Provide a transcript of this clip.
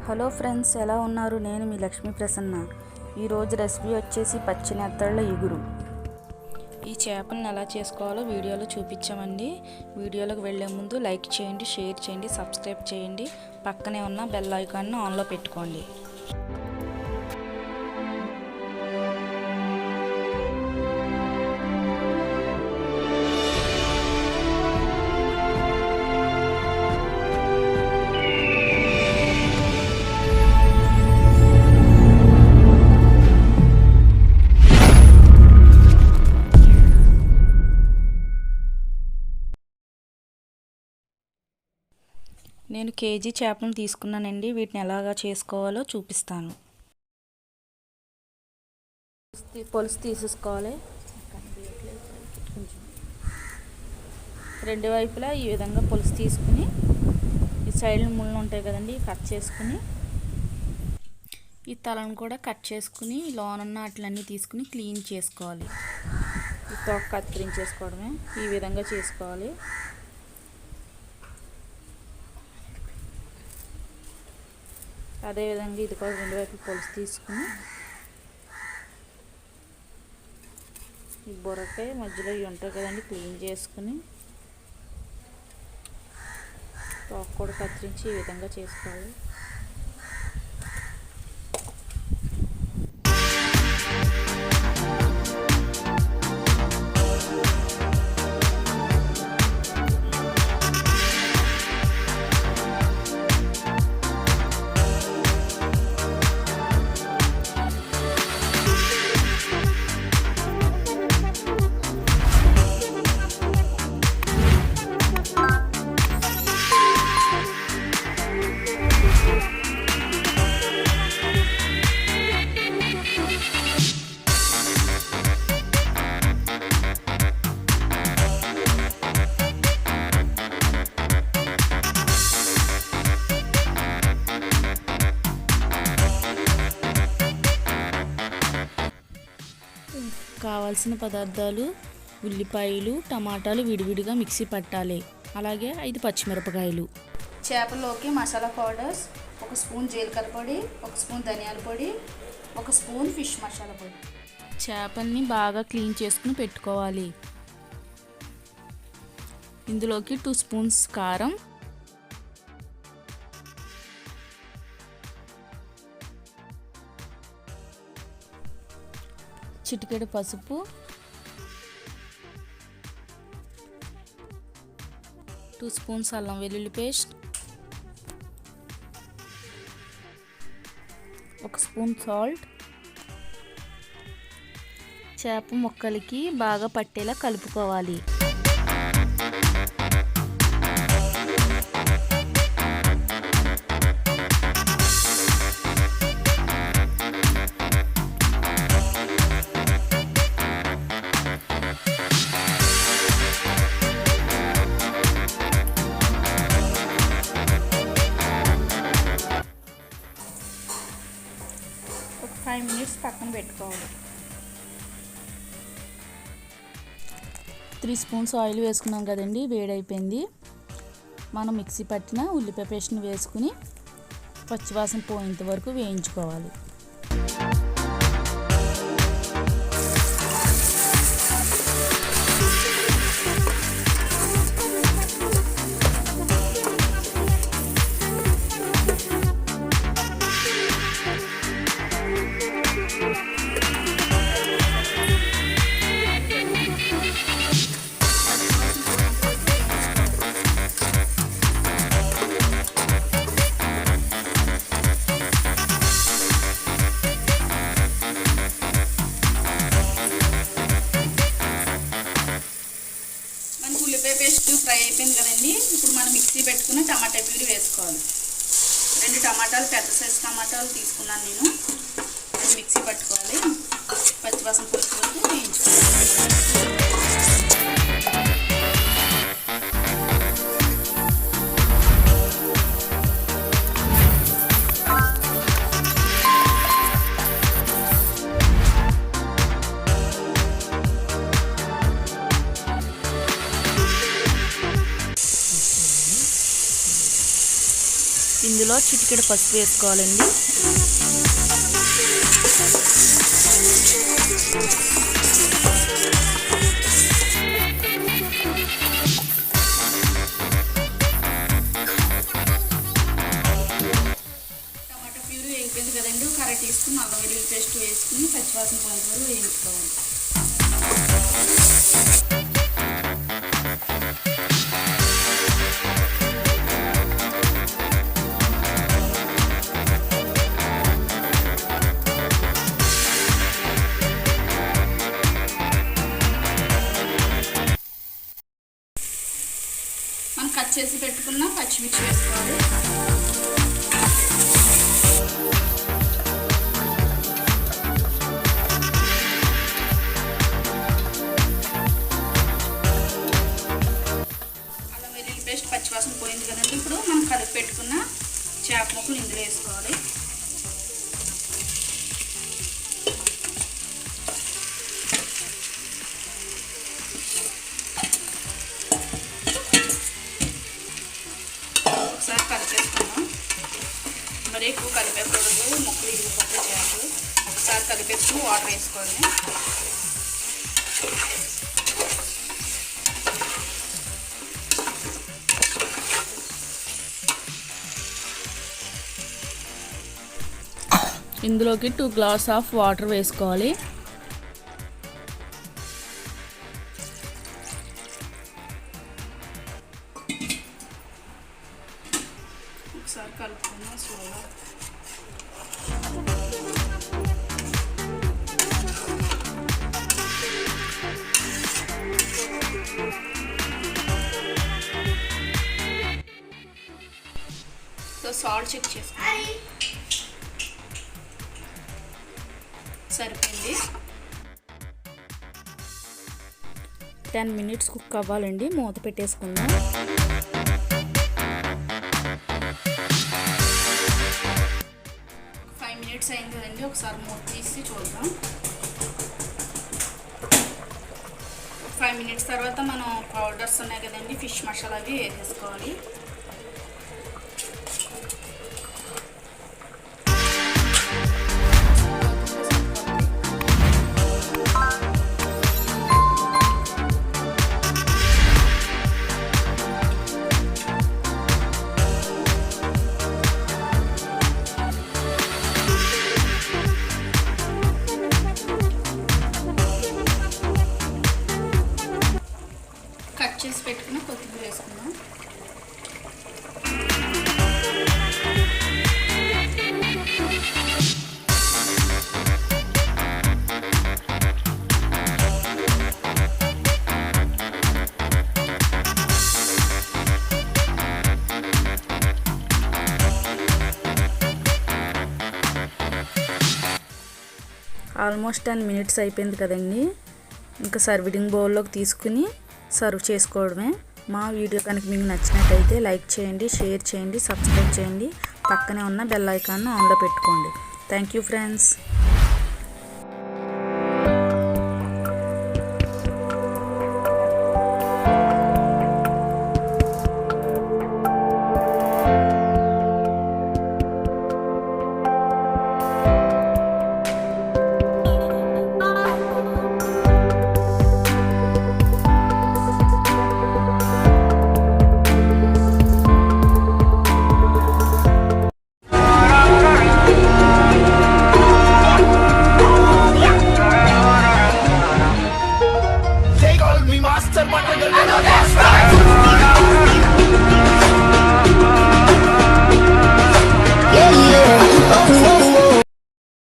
Hello friends, ఎలా ఉన్నారు? నేను మీ లక్ష్మీ ప్రసన్న. ఈరోజు రెసిపీ వచ్చేసి పచ్చి నెత్తళ్ళ ఇగురు. ఈ చేపలను ఎలా చేసుకోవాలో వీడియోలో చూపించామండి. వీడియోలోకి వెళ్ళే ముందు లైక్ చేయండి, షేర్ చేయండి, సబ్స్క్రైబ్ చేయండి. పక్కనే ఉన్న బెల్ ఐకాన్ను ఆన్లో పెట్టుకోండి. నేను కేజీ చేపలను తీసుకున్నానండి. వీటిని ఎలాగా చేసుకోవాలో చూపిస్తాను. పులుసు తీసేసుకోవాలి. రెండు వైపులా ఈ విధంగా పులుసు తీసుకుని, ఈ సైడ్ ముళ్ళు ఉంటాయి కదండి, కట్ చేసుకుని, ఈ తలను కూడా కట్ చేసుకుని, లోనున్న వాటిలన్నీ తీసుకుని క్లీన్ చేసుకోవాలి. ఈ తోక కత్తిరించేసుకోవడమే. ఈ విధంగా చేసుకోవాలి. అదేవిధంగా ఇది కూడా రెండు వైపులు పులుసు తీసుకుని, ఈ బొరకాయ మధ్యలో ఇవి ఉంటాయి కదండి, క్లీన్ చేసుకుని తోక కూడా కత్తిరించి ఈ విధంగా చేసుకోవాలి. కావాల్సిన పదార్థాలు: ఉల్లిపాయలు, టమాటాలు విడివిడిగా మిక్సీ పట్టాలి. అలాగే 5 పచ్చిమిరపకాయలు. చేపలోకి మసాలా పౌడర్స్: 1 స్పూన్ జీలకర్ర పొడి, 1 స్పూన్ ధనియాల పొడి, 1 స్పూన్ ఫిష్ మసాలా పొడి. చేపల్ని బాగా క్లీన్ చేసుకుని పెట్టుకోవాలి. ఇందులోకి 2 స్పూన్స్ కారం, చిటికెడు పసుపు, 2 స్పూన్స్ అల్లం వెల్లుల్లి పేస్ట్, 1 స్పూన్ సాల్ట్. చేప ముక్కలకి బాగా పట్టేలా కలుపుకోవాలి. ఒక 5 మినిట్స్ పక్కన పెట్టుకోవాలి. 3 స్పూన్స్ ఆయిల్ వేసుకున్నాం కదండి, వేడైపోయింది. మనం మిక్సీ పట్టిన ఉల్లిపాయ పేస్ట్ని వేసుకుని పచ్చివాసన పోయేంత వరకు వేయించుకోవాలి. ఉల్లిపాయ పేస్ట్ ఫ్రై అయిపోయింది కదండి. ఇప్పుడు మనం మిక్సీ పెట్టుకుని టమాటా ప్యూరీ వేసుకోవాలి. 2 టమాటాలు, పెద్ద సైజు టమాటాలు తీసుకున్నాను నేను. మిక్సీ పట్టుకోవాలి. పచ్చివాసన పోయే వరకు వేయించుకోవాలి. ఇందులో చిటికెడు పసుపు వేసుకోవాలండి. టమాటా ప్యూరీ వేగిపోయింది కదండి. ఒక 1/2 టీ స్పూన్ అల్లం వెల్లుల్లి పేస్ట్ వేసుకుని పచ్చివాసన పోయేంత వరకు వేయించుకోవాలి. మనం కట్ చేసి పెట్టుకున్న పచ్చిమిర్చి వేసుకోవాలి. అల్లం వెల్లుల్లి పేస్ట్ పచ్చివాసన పోయింది కదండి. ఇప్పుడు మనం కలిపి పెట్టుకున్న చేప ముక్కలు ఇందులో వేసుకోవాలి. ఒకసారి కలిపేసుకున్నాం. మరి ఎక్కువ కలిపేకూడదు, ముక్కలు ఇరిగిపోతే చేపలు. ఒకసారి కలిపేసుకుని వాటర్ వేసుకోవాలి. ఇందులోకి 2 గ్లాస్ ఆఫ్ వాటర్ వేసుకోవాలి. ఒకసారి కలుపుకున్నా స్లోగా. సో సాల్ట్ చెక్ చేసుకోవాలి. సరిపోయింది. 10 మినిట్స్ కుక్ అవ్వాలండి. మూత పెట్టేసుకుందాం. 5 మినిట్స్ అయింది కదండి. ఒకసారి మూత తీసి చూద్దాం. 5 మినిట్స్ తర్వాత మనం పౌడర్స్ ఉన్నాయి కదండి, ఫిష్ మసాలా అవి వేసేసుకోవాలి. కట్ చేసి పెట్టుకున్న కొత్తిమీర వేసుకుందాం. ఆల్మోస్ట్ 10 మినిట్స్ అయిపోయింది కదండి. ఇంకా సర్వింగ్ బౌల్లోకి తీసుకుని సర్వ్ చేసుకోవడమే. మా వీడియో కనుక మీకు నచ్చినట్టయితే లైక్ చేయండి, షేర్ చేయండి, సబ్స్క్రైబ్ చేయండి. పక్కనే ఉన్న బెల్ ఐకాన్ను ఆన్లో పెట్టుకోండి. Thank you friends. Master, but I don't know